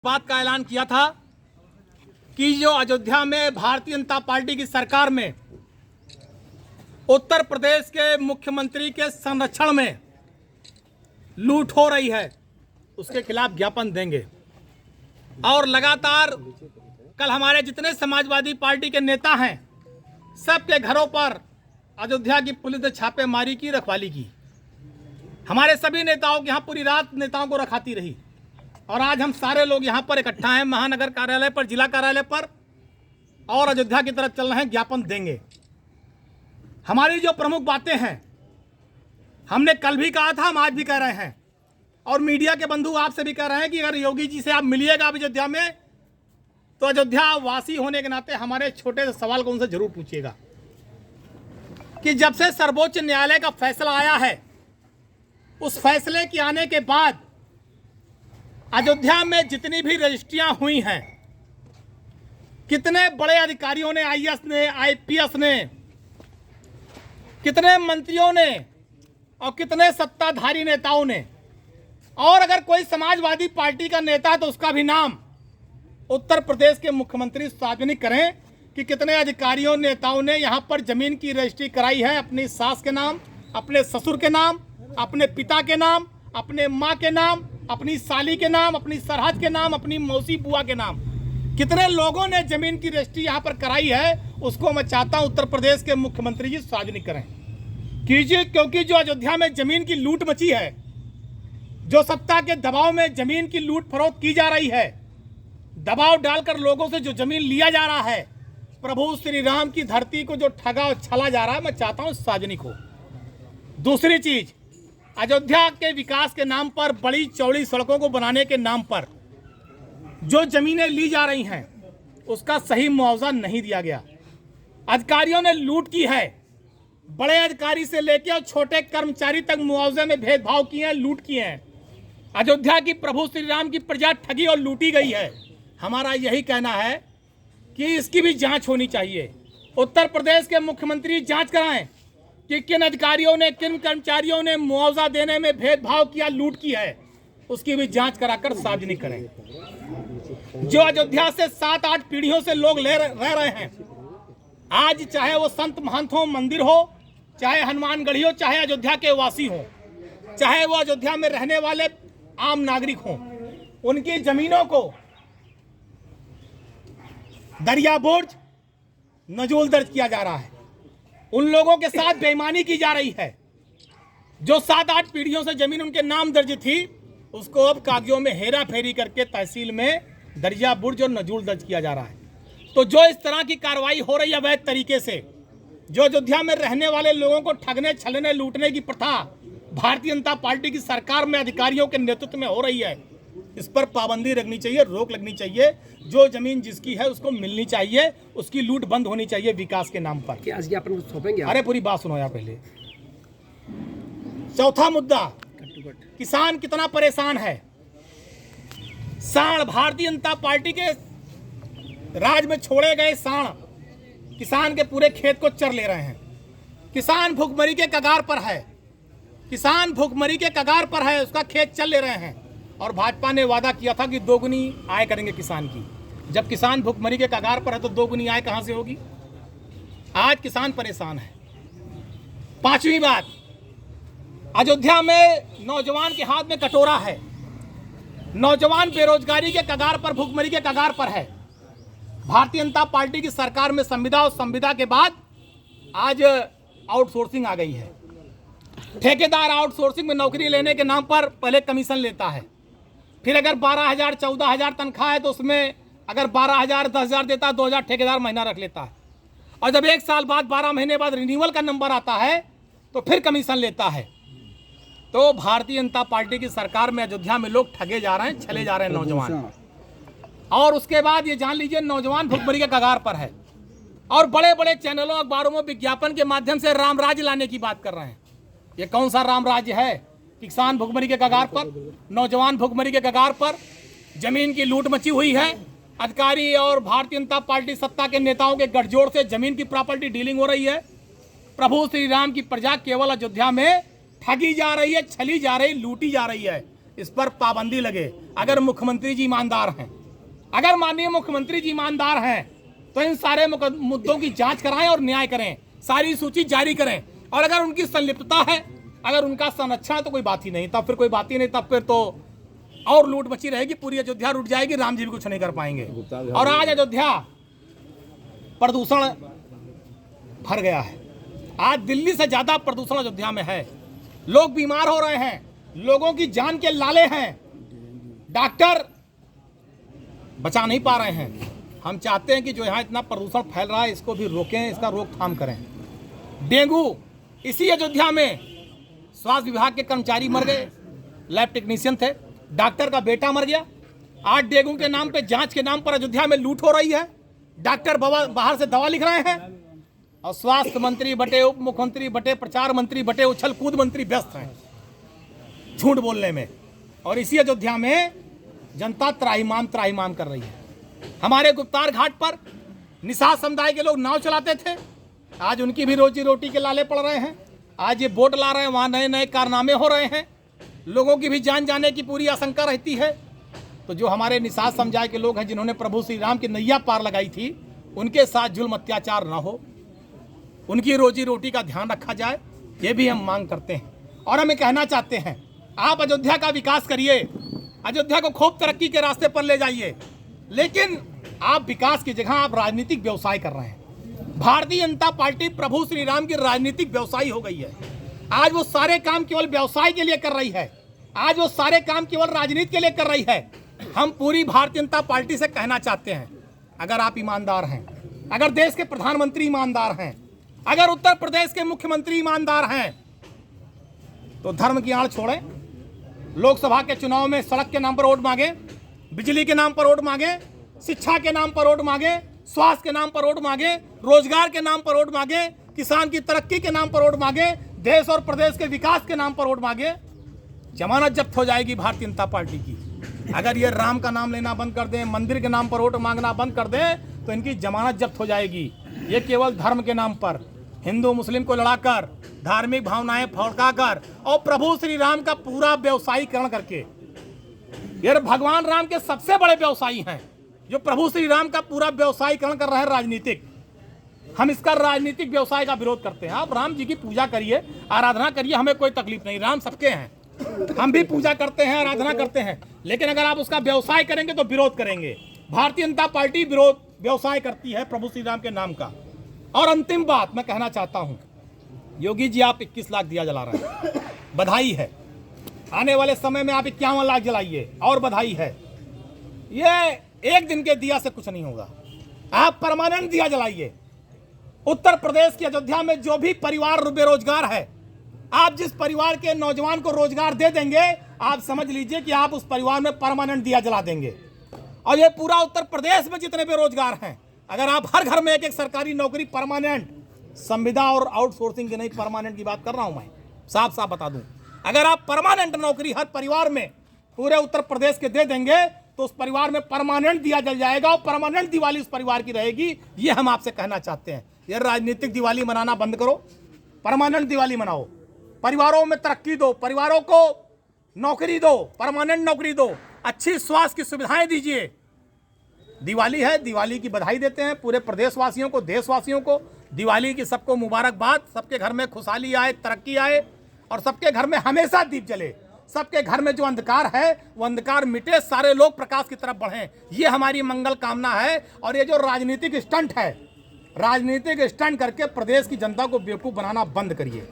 बात का ऐलान किया था कि जो अयोध्या में भारतीय जनता पार्टी की सरकार में उत्तर प्रदेश के मुख्यमंत्री के संरक्षण में लूट हो रही है, उसके खिलाफ ज्ञापन देंगे। और लगातार कल हमारे जितने समाजवादी पार्टी के नेता हैं, सबके घरों पर अयोध्या की पुलिस ने छापेमारी की, रखवाली की। हमारे सभी नेताओं के यहाँ पूरी रात नेताओं को रखाती रही और आज हम सारे लोग यहाँ पर इकट्ठा हैं महानगर कार्यालय पर, जिला कार्यालय पर, और अयोध्या की तरफ चल रहे हैं, ज्ञापन देंगे। हमारी जो प्रमुख बातें हैं, हमने कल भी कहा था, हम आज भी कह रहे हैं और मीडिया के बंधु आपसे भी कह रहे हैं कि अगर योगी जी से आप मिलिएगा अयोध्या में तो अयोध्या वासी होने के नाते हमारे छोटे से सवाल को उनसे जरूर पूछिएगा कि जब से सर्वोच्च न्यायालय का फैसला आया है, उस फैसले के आने के बाद अयोध्या में जितनी भी रजिस्ट्रियां हुई हैं, कितने बड़े अधिकारियों ने, आईएएस ने, आईपीएस ने, कितने मंत्रियों ने और कितने सत्ताधारी नेताओं ने, और अगर कोई समाजवादी पार्टी का नेता है तो उसका भी नाम उत्तर प्रदेश के मुख्यमंत्री सार्वजनिक करें कि कितने अधिकारियों नेताओं ने यहां पर जमीन की रजिस्ट्री कराई है अपनी सास के नाम, अपने ससुर के नाम, अपने पिता के नाम, अपने माँ के नाम, अपनी साली के नाम, अपनी सरहद के नाम, अपनी मौसी बुआ के नाम। कितने लोगों ने जमीन की रजिस्ट्री यहाँ पर कराई है, उसको मैं चाहता हूँ उत्तर प्रदेश के मुख्यमंत्री जी सार्वजनिक करें कीजिए, क्योंकि जो अयोध्या में जमीन की लूट मची है, जो सत्ता के दबाव में जमीन की लूट फरोख्त की जा रही है, दबाव डालकर लोगों से जो जमीन लिया जा रहा है, प्रभु श्री राम की धरती को जो ठगा और छला जा रहा है, मैं चाहता हूँ सार्वजनिक हो। दूसरी चीज, अयोध्या के विकास के नाम पर, बड़ी चौड़ी सड़कों को बनाने के नाम पर जो जमीनें ली जा रही हैं, उसका सही मुआवजा नहीं दिया गया। अधिकारियों ने लूट की है, बड़े अधिकारी से लेकर और छोटे कर्मचारी तक मुआवजे में भेदभाव किए हैं, लूट किए हैं। अयोध्या की प्रभु श्री राम की प्रजा ठगी और लूटी गई है। हमारा यही कहना है कि इसकी भी जांच होनी चाहिए। उत्तर प्रदेश के मुख्यमंत्री जांच कराएं कि किन अधिकारियों ने, किन कर्मचारियों ने मुआवजा देने में भेदभाव किया, लूट की है, उसकी भी जांच कराकर सार्वजनिक करें। जो अयोध्या से 7-8 पीढ़ियों से लोग रह रहे हैं, आज चाहे वो संत महंत हो, मंदिर हो, चाहे हनुमानगढ़ी हो, चाहे अयोध्या के वासी हो, चाहे वो अयोध्या में रहने वाले आम नागरिक हो, उनकी जमीनों को दरिया बुर्ज, नजूल दर्ज किया जा रहा है। उन लोगों के साथ बेईमानी की जा रही है। जो 7-8 पीढ़ियों से जमीन उनके नाम दर्ज थी, उसको अब कागजों में हेरा फेरी करके तहसील में दरिया बुर्ज और नजूल दर्ज किया जा रहा है। तो जो इस तरह की कार्रवाई हो रही है अवैध तरीके से, जो अयोध्या में रहने वाले लोगों को ठगने, छलने, लूटने की प्रथा भारतीय जनता पार्टी की सरकार में अधिकारियों के नेतृत्व में हो रही है, इस पर पाबंदी लगनी चाहिए, रोक लगनी चाहिए। जो जमीन जिसकी है उसको मिलनी चाहिए, उसकी लूट बंद होनी चाहिए विकास के नाम पर। क्या ज्ञापन सौंपेंगे? अरे पूरी बात सुनो यार पहले। चौथा मुद्दा, किसान कितना परेशान है। सांड, भारतीय जनता पार्टी के राज में छोड़े गए सांड किसान के पूरे खेत को चर ले रहे हैं। किसान भूखमरी के कगार पर है, किसान भूखमरी के कगार पर है, उसका खेत चल ले रहे हैं। और भाजपा ने वादा किया था कि दोगुनी आय करेंगे किसान की। जब किसान भूखमरी के कगार पर है तो दोगुनी आय कहां से होगी? आज किसान परेशान है। पांचवी बात, अयोध्या में नौजवान के हाथ में कटोरा है। नौजवान बेरोजगारी के कगार पर, भूखमरी के कगार पर है। भारतीय जनता पार्टी की सरकार में संविदा और संविदा के बाद आज आउटसोर्सिंग आ गई है। ठेकेदार आउटसोर्सिंग में नौकरी लेने के नाम पर पहले कमीशन लेता है, फिर अगर 12,000 14,000 तनख्वाह है तो उसमें अगर 12,000 10,000 देता है, 2,000 ठेकेदार महीना रख लेता है। और जब 1 साल बाद, 12 महीने बाद रिन्यूअल का नंबर आता है तो फिर कमीशन लेता है। तो भारतीय जनता पार्टी की सरकार में अयोध्या में लोग ठगे जा रहे हैं, छले जा रहे हैं नौजवान। और उसके बाद ये जान लीजिए, नौजवान भुखमरी के कगार पर है और बड़े बड़े चैनलों, अखबारों में विज्ञापन के माध्यम से रामराज लाने की बात कर रहे हैं। ये कौन सा राम राज्य है? किसान भुखमरी के कगार पर, नौजवान भुखमरी के कगार पर, जमीन की लूट मची हुई है। अधिकारी और भारतीय जनता पार्टी सत्ता के नेताओं के गठजोड़ से जमीन की प्रॉपर्टी डीलिंग हो रही है। प्रभु श्री राम की प्रजा केवल अयोध्या में ठगी जा रही है, छली जा रही, लूटी जा रही है। इस पर पाबंदी लगे। अगर मुख्यमंत्री जी ईमानदार हैं, अगर माननीय मुख्यमंत्री जी ईमानदार हैं, तो इन सारे मुद्दों की जांच कराएं और न्याय करें, सारी सूची जारी करें। और अगर उनकी संलिप्तता है, अगर उनका संरक्षण है, तो कोई बात ही नहीं, तब फिर कोई बात ही नहीं, तब फिर तो और लूट मची रहेगी, पूरी अयोध्या लूट जाएगी, राम जी भी कुछ नहीं कर पाएंगे। और आज अयोध्या प्रदूषण भर गया है, आज दिल्ली से ज्यादा प्रदूषण अयोध्या में है। लोग बीमार हो रहे हैं, लोगों की जान के लाले हैं, डॉक्टर बचा नहीं पा रहे हैं। हम चाहते हैं कि जो यहाँ इतना प्रदूषण फैल रहा है, इसको भी रोकें, इसका रोकथाम करें। डेंगू, इसी अयोध्या में स्वास्थ्य विभाग के कर्मचारी मर गए, लैब टेक्नीशियन थे, डॉक्टर का बेटा मर गया। आज डेंगू के नाम पे, जांच के नाम पर अयोध्या में लूट हो रही है, डॉक्टर बाहर से दवा लिख रहे हैं, और स्वास्थ्य मंत्री बटे, उप मुख्यमंत्री बटे, प्रचार मंत्री बटे, उछल कूद मंत्री व्यस्त हैं झूठ बोलने में। और इसी अयोध्या में जनता त्राहिमाम कर रही है। हमारे गुप्तार घाट पर निषाद समुदाय के लोग नाव चलाते थे, आज उनकी भी रोजी रोटी के लाले पड़ रहे हैं। आज ये बोट ला रहे हैं, वहाँ नए नए कारनामे हो रहे हैं, लोगों की भी जान जाने की पूरी आशंका रहती है। तो जो हमारे निषाद समुदाय के लोग हैं, जिन्होंने प्रभु श्री राम की नैया पार लगाई थी, उनके साथ जुल्म अत्याचार न हो, उनकी रोजी रोटी का ध्यान रखा जाए, ये भी हम मांग करते हैं। और हमें कहना चाहते हैं, आप अयोध्या का विकास करिए, अयोध्या को खूब तरक्की के रास्ते पर ले जाइए, लेकिन आप विकास की जगह आप राजनीतिक व्यवसाय कर रहे हैं। भारतीय जनता पार्टी प्रभु श्री राम की राजनीतिक व्यवसायी हो गई है। आज वो सारे काम केवल व्यवसाय के लिए कर रही है, आज वो सारे काम केवल राजनीति के लिए कर रही है। हम पूरी भारतीय जनता पार्टी से कहना चाहते हैं, अगर आप ईमानदार हैं, अगर देश के प्रधानमंत्री ईमानदार हैं, अगर उत्तर प्रदेश के मुख्यमंत्री ईमानदार हैं, तो धर्म की आड़ छोड़ें। लोकसभा के चुनाव में सड़क के नाम पर वोट मांगे, बिजली के नाम पर वोट मांगे, शिक्षा के नाम पर वोट मांगे, स्वास्थ्य के नाम पर वोट मांगे, रोजगार के नाम पर वोट मांगे, किसान की तरक्की के नाम पर वोट मांगे, देश और प्रदेश के विकास के नाम पर वोट मांगे, जमानत जब्त हो जाएगी भारतीय जनता पार्टी की। अगर ये राम का नाम लेना बंद कर दें, मंदिर के नाम पर वोट मांगना बंद कर दें, तो इनकी जमानत जब्त हो जाएगी। ये केवल धर्म के नाम पर हिंदू मुस्लिम को लड़ाकर, धार्मिक भावनाएं भड़काकर और प्रभु श्री राम का पूरा व्यवसायीकरण करके, ये भगवान राम के सबसे बड़े व्यवसायी हैं, जो प्रभु श्री राम का पूरा व्यवसायीकरण कर रहे हैं राजनीतिक। हम इसका राजनीतिक व्यवसाय का विरोध करते हैं। आप राम जी की पूजा करिए, आराधना करिए, हमें कोई तकलीफ नहीं, राम सबके हैं, हम भी पूजा करते हैं, आराधना करते हैं, लेकिन अगर आप उसका व्यवसाय करेंगे तो विरोध करेंगे। भारतीय जनता पार्टी विरोध व्यवसाय करती है प्रभु श्री राम के नाम का। और अंतिम बात मैं कहना चाहता हूं, योगी जी आप 21 लाख दिया जला रहे हैं, बधाई है। आने वाले समय में आप 51 लाख जलाइए, और बधाई है। ये एक दिन के दिया से कुछ नहीं होगा, आप परमानेंट दिया जलाइए। उत्तर प्रदेश की अयोध्या में जो भी परिवार बेरोजगार है, आप जिस परिवार के नौजवान को रोजगार दे देंगे, आप समझ लीजिए कि आप उस परिवार में परमानेंट दिया जला देंगे। और ये पूरा उत्तर प्रदेश में जितने बेरोजगार हैं, अगर आप हर घर में एक एक सरकारी नौकरी परमानेंट, संविदा और आउटसोर्सिंग की नहीं, परमानेंट की बात कर रहा हूं मैं, साफ साफ बता दूं, अगर आप परमानेंट नौकरी हर परिवार में पूरे उत्तर प्रदेश के दे देंगे, तो उस परिवार में परमानेंट दिया जल जाएगा और परमानेंट दिवाली उस परिवार की रहेगी। ये हम आपसे कहना चाहते हैं। ये राजनीतिक दिवाली मनाना बंद करो, परमानेंट दिवाली मनाओ, परिवारों में तरक्की दो, परिवारों को नौकरी दो, परमानेंट नौकरी दो, अच्छी स्वास्थ्य की सुविधाएं दीजिए। दिवाली है, दिवाली की बधाई देते हैं पूरे प्रदेशवासियों को, देशवासियों को। दिवाली की सबको मुबारकबाद, सबके घर में खुशहाली आए, तरक्की आए, और सबके घर में हमेशा दीप जले, सबके घर में जो अंधकार है वो अंधकार मिटे, सारे लोग प्रकाश की तरफ बढ़ें, ये हमारी मंगल कामना है। और ये जो राजनीतिक स्टंट है, राजनीतिक स्टंट करके प्रदेश की जनता को बेवकूफ़ बनाना बंद करिए।